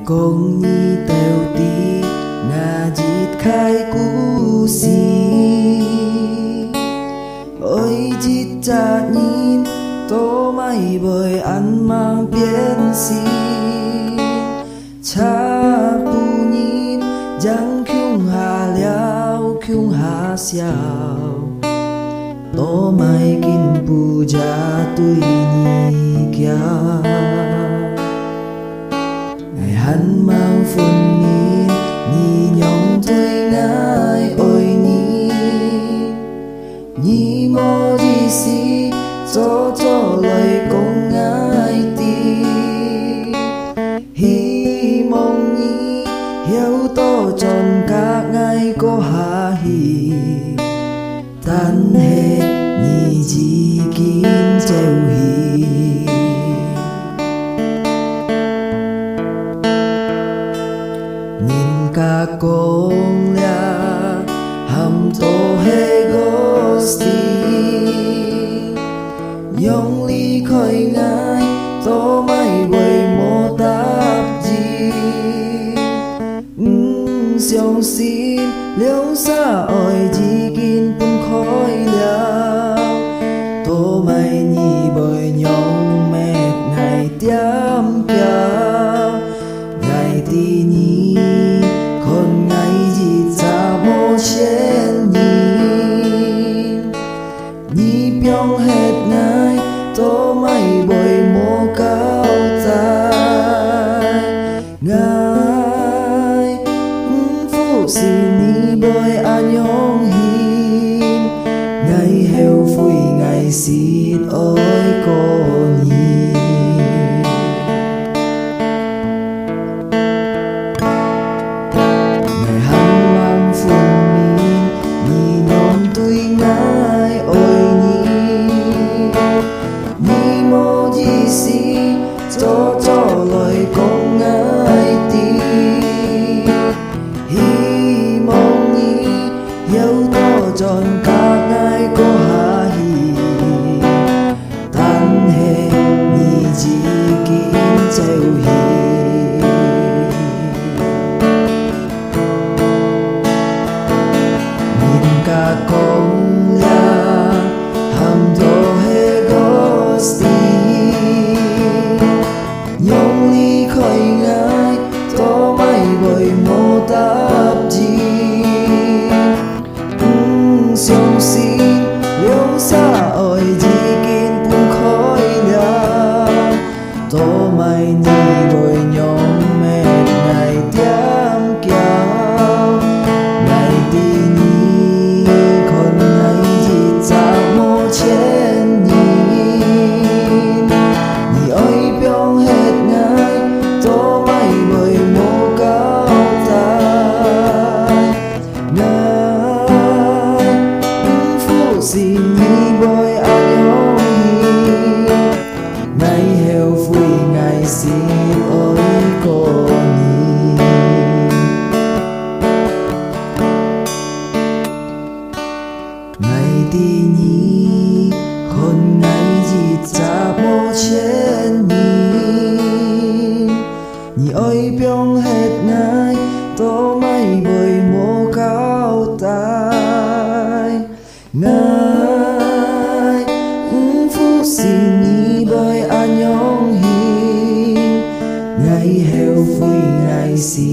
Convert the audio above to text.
con nhi tèo tí na dịt khai cú xì ôi dịt cha nhìn tô mày bơi ăn mang biến xì cha pu nhìn giang khiung hà liao khiung hà xiao tô mày kinh pu cha tui nhi kia ngày hắn mang phun mi nhi nhong tươi ngai ôi nhi mô đi xí cho lời công ngài ti hi mong nhi hiếu to tròn các ngài có hà hi tan hết nhi chỉ kín treo hi nhìn cả con lia hầm tô he gosti nhong ly khơi ngài tô mày bơi mô tạp gì xiong xin liêu xa ỏi chỉ kín bún khói liao tô mày nhi bơi nhong mệt ngày tiêm kéo ngày tí nhi con ngày gì cha mô chen nhi biong hết ngày tô mày bồi mô cao dài ngài phụ xin ni bồi an nhong hin ngày heo phui ngày xin ôi con nhi ngày hắn mang phun min nhi non tươi ngài ôi nhi mô di xí cho lời con ngài ti hi mong nhi hiếu to tròn cả ngài có hà hi tan he nhi chỉ kín treo hi nhìn cả con la hầm thô he gosti nhong ly khơi ngài tô mày bơi mô tạp chi xiong xin liêu xa ỏi chỉ kín bún khói liao tô mày nhi bơi nhong mệt ngày tiêm kéo ngày tí nhi con ngày gì cha mô chen nhi ơi biong hết ngày tô mày bơi mô cao dài ngài phụ xin nhi bơi an nhong hi ngày heo phui ngày xin ôi con nhi ngày tí nhi con ngày gì cha mô chen nhi ơi biong hết ngày tô mày bơi mô cao tai ngài phụ xin nhi bơi an nhong hi ngày heo phui ngày xin